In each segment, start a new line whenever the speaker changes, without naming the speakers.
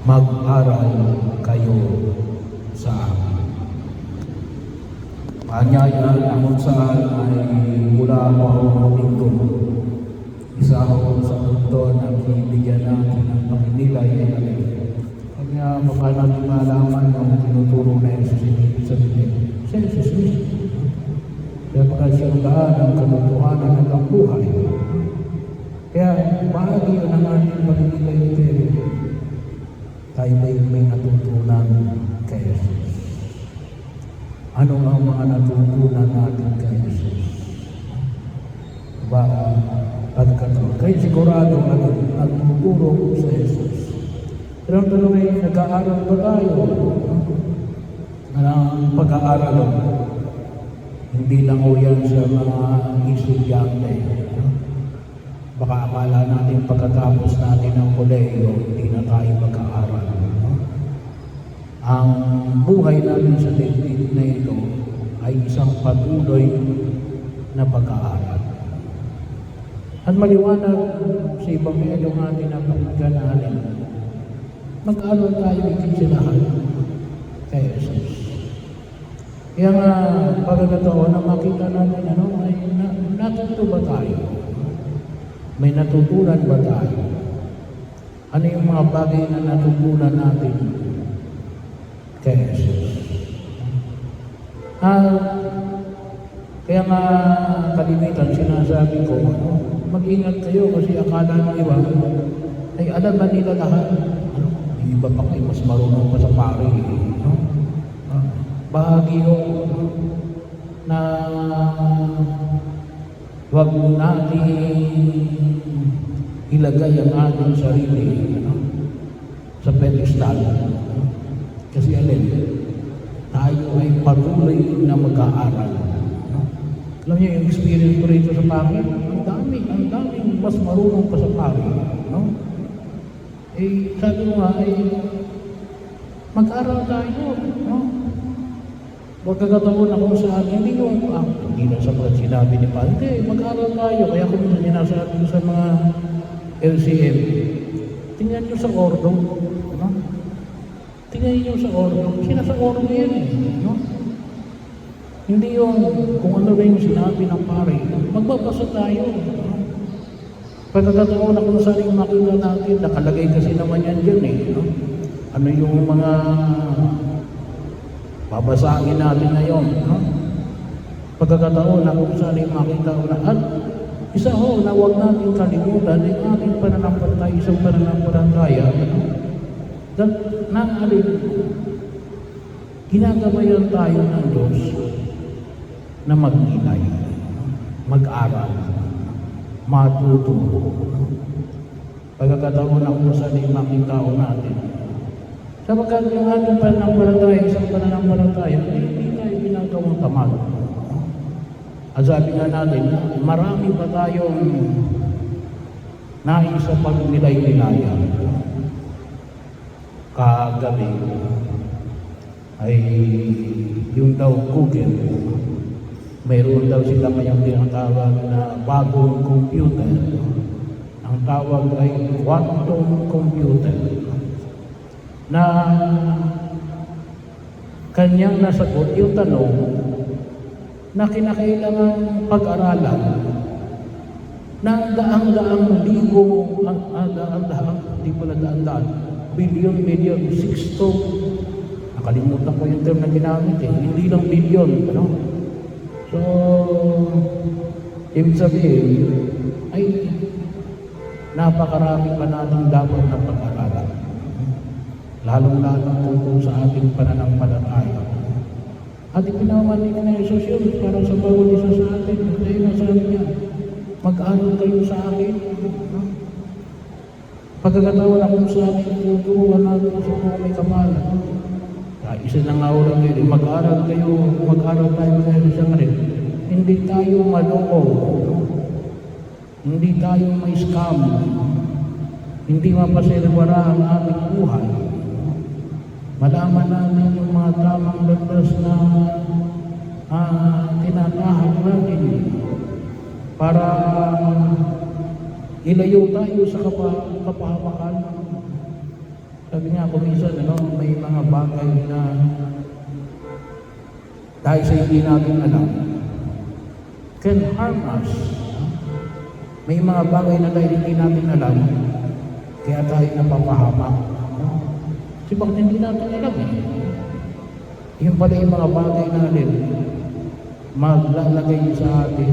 mag-aral kayo sa akin. Paanyaya na kung saan ay mula pa ako linggo. Isa ako sa punto na binibigyan natin ng pakinilay ay alin. Kaya baka natin malaman kung tinuturo na Jesus ibig sabihin. Siya Jesus mismo. Kaya baka siyang daan ang katotohanan at ang buhay. Kaya bahagi yun ang ating pakinilay pero tayo may natutunan kay Jesus. Ano ang mga natutunan natin kay Jesus? Pagkataon. Kaya sigurado at tuturo sa Jesus. Pero ang tanong ay, nag-aaral ba tayo? Ang pag-aaral hindi lang o yan sa mga estudyante. Baka akala natin pagkatapos natin ng kolehiyo, hindi na tayo mag-aaral. Ang buhay natin sa daigdig na ito ay isang patuloy na pag-aaral. At maliwanag sa Ebanghelyo natin na pakinggan natin, mag-aaral tayo ikinsilahan kay Jesus. Kaya nga, pagkakataon na makita natin, ay natuto ba tayo? May natutunan ba tayo? Ano yung mga bagay na natutunan natin kay Jesus? Kaya nga kalimitan sinasabi ko, mag-ingat kayo kasi akala ng iba ay alam na nila lahat. Yung iba pa kayo mas marunong pa sa pari. Bahagi yung na huwag natin ilagay ang ating sarili sa pedestal. Kasi alin, tayo ay patuloy na mag-aaral. Alam niyo yung experience ko rito sa pari, ang daming mas marunong pa sa pari. Sabi mo nga, mag-aaral tayo. Magkakataon ako sa akin, hindi na sa mga sinabi ni Pante, mag-aaral tayo. Kaya kung sinasabi ko sa mga LCM, tingnan nyo sa ordo. Tingnan nyo sa ordo. Sa ordo yan Hindi yung kung ano ba yung sinabi ng pare, magbabasa tayo. Pagkakataon na kung saan yung makita natin, nakalagay kasi naman yan dyan Ano yung mga babasagin natin ngayon. Pagkakataon na kung saan yung makita ko na at isa na huwag natin kalimutan yung ating pananampalataya, isang pananampalataya na alin ginagabayan tayo ng Diyos na magnilay, mag-aral, matuto. Pagkakataon na kung saan yung makita ko natin. Sapagkat yung ating pananampalataya, isang pananampalataya, hindi tayo ginagawang tamad. At sabi nga natin, marami pa tayong nais sa pagnilay-nilaya. Kagabi ay yung daw Google, mayroon daw sila ngayong tinatawag na bagong computer. Ang tawag ay quantum computer. Na kanyang nasagot yung tanong na kinakailangan pag-aralan ng daang-daang libo, bilyon, 6 to, nakalimutan ko yung term na ginamit hindi lang bilyon, So, ibig sabihin, ay napakarami pa natin dapat na pag-aralan. Lalong-lalo tungkol sa ating pananampalataya. At ipinawan ni Jesus yun para sa bawat isa sa atin. Dahil nasabi niya, mag-aral kayo sa akin. Pagkakataon na kung sa akin, tuturuan natin sa mga may kamalan. Isa na nga ulang yun, mag-aral tayo sa isang rin. Hindi tayo maloko. Hindi tayo may scam. Hindi mapasirwara ang aming buhay. Malaman natin yung mga tamang landas na tinatahak natin para ilayo tayo sa kapahamakan. Sabi nga po minsan, may mga bagay na dahil sa hindi natin alam, can harm us. May mga bagay na dahil hindi natin alam, kaya tayo napapahamak. Kasi bakit hindi natin alam eh? Yun pala yung mga bagay natin, maglalagay sa atin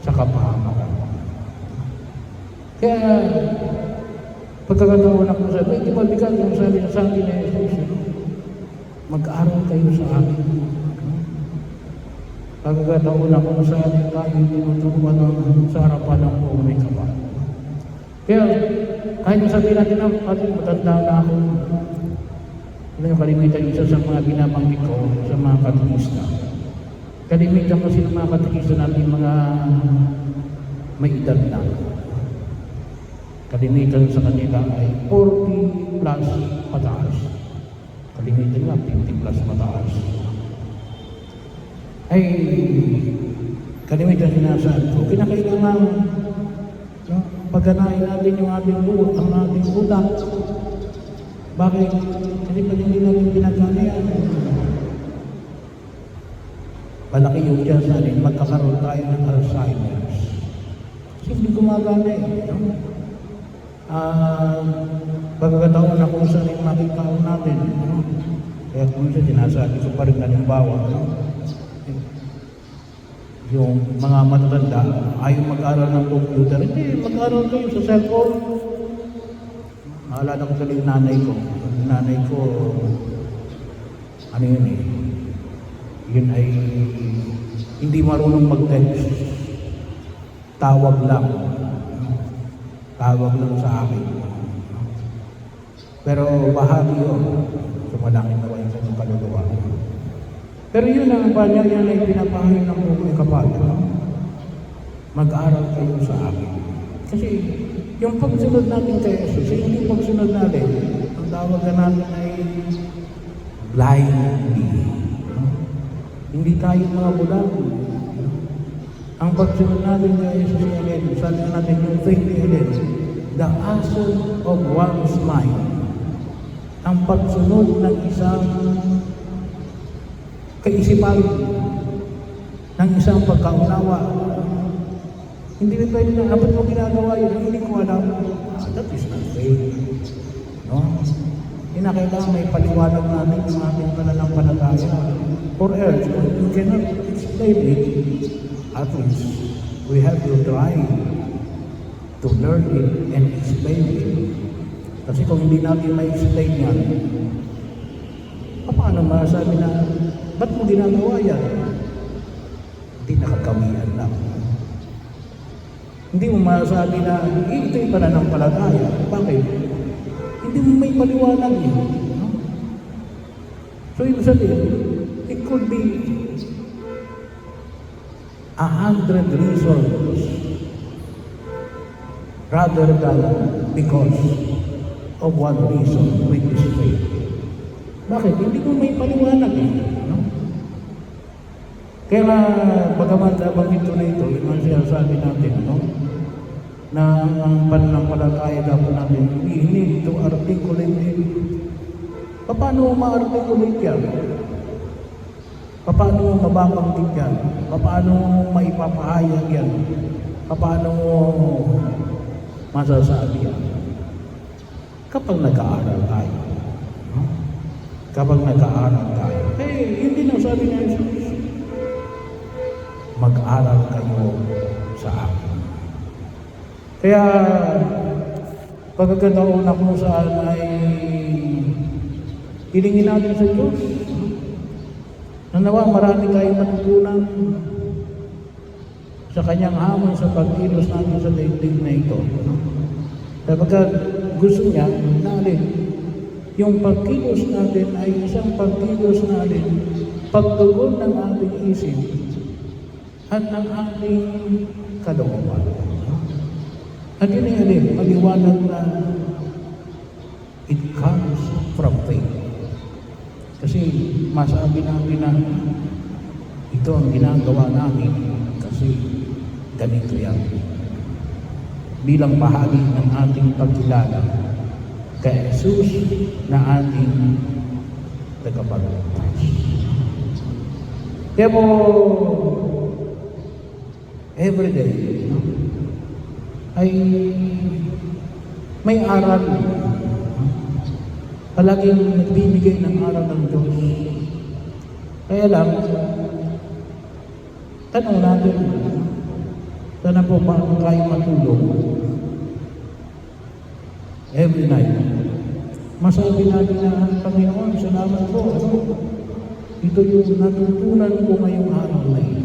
sa kapahamakan. Kaya, pagkakataon ako sabi, di ba bigat yung sabi sa akin na Jesus, mag-aaral kayo sa akin. Pagkakataon ako sa atin tayo, tinuturuan sa harapan ng buong may kapal. Kaya, kahit sabihin natin na matanda na ako, ano yung kalimitan isa sa mga binabanggit ko sa mga katekista. Kalimitan kasi ng mga katekista natin mga may edad na. Kalimitan sa kanila ay 40 plus mataas. Kalimitan nga 50 plus mataas. Ay kalimitan sinasabi ko, kinakailangan pagganahin natin yung ating buot, ang ating utak. Bakit? Kasi pag hindi natin ginagana yan, malaki yung dyan sa atin, magkakaroon tayo ng Alzheimer's. Kasi hindi gumagana eh. Pagkakataon na kung saan yung makikao natin. Kaya kung saan sinasabi ko pa rin halimbawa, yung mga matatanda ayaw mag-aral ng computer. Hindi, mag-aral kayo sa cellphone. Naalala ko sa nanay ko. Nanay ko, ano yun eh, yun ay hindi marunong mag-text. Tawag lang sa akin. Pero bahagi yun. Sumalangin na yung sa kaluluwa. Pero yun ang kanya, yan ay pinapahayin ng buong kapal. Mag-aral kayo sa akin. Kasi yung pagsunod natin kay Jesus, hindi pagsunod natin, ang tawag na natin ay blindly. Hindi tayo mga bulag. Ang pagsunod natin kay Jesus ay alin, sabi natin yung faith ay alin, the answer of one's mind. Ang pagsunod ng isang kaisipan, ng isang pagkaunawa. Hindi rin pwede na, dapat mo ginagawa yun, hindi ko alam. That is not faith. No? Kailangan may paliwanag natin yung ating pananampalataya. Or else, you cannot explain it. At least, we have to try to learn it and explain it. Kasi kung hindi natin ma-explain yan, paano masasabi na, ba't mo ginagawa yan? Hindi nakakawian lang. Hindi mo masasabi na, ito'y pananampalataya. Bakit? Hindi mo may paliwanag eh. No? So, ibig sabihin, it could be 100 reasons rather than because of one reason, which is faith. Bakit? Hindi mo may paliwanag eh. No? Kaya bagaman nabanggit ko na ito, yung mga sinasabi natin, no? Na ang pananampalataya dapat natin, we need to articulate it. Paano mo ma-articulate yan? Paano mo mababanggit yan? Paano mo maipapahayag yan? Paano mo masasabi yan? Kapag nag-aaral tayo. No? Kapag nag-aaral tayo. Hindi na sabi niya Jesus, mag-aral kayo sa akin. Kaya, pagkakataon na kung saan ay hilingin natin sa Diyos, na nawa marami tayong matutunan sa kanyang hamon sa pagkilos natin sa daigdig na ito. Kapag gusto niya, naalin, yung pagkilos natin ay isang pagkilos natin, pagtugon ng ating isip at ng ating kalooban. At yun ay alin, maliwanag na it comes from faith. Kasi masabi natin na ito ang ginagawa namin kasi ganito yan. Bilang bahagi ng ating pagkilala kay Jesus na ating tagapagligtas. Kaya mo, everyday, no, ay may aral. Palaging nagbibigay ng aral ng Diyos. Kaya lang, tanong natin, sana po ba kayo matulog? Every night. Masabi natin na, Panginoon, salamat po. Ito yung natutunan ko ngayong araw na ito.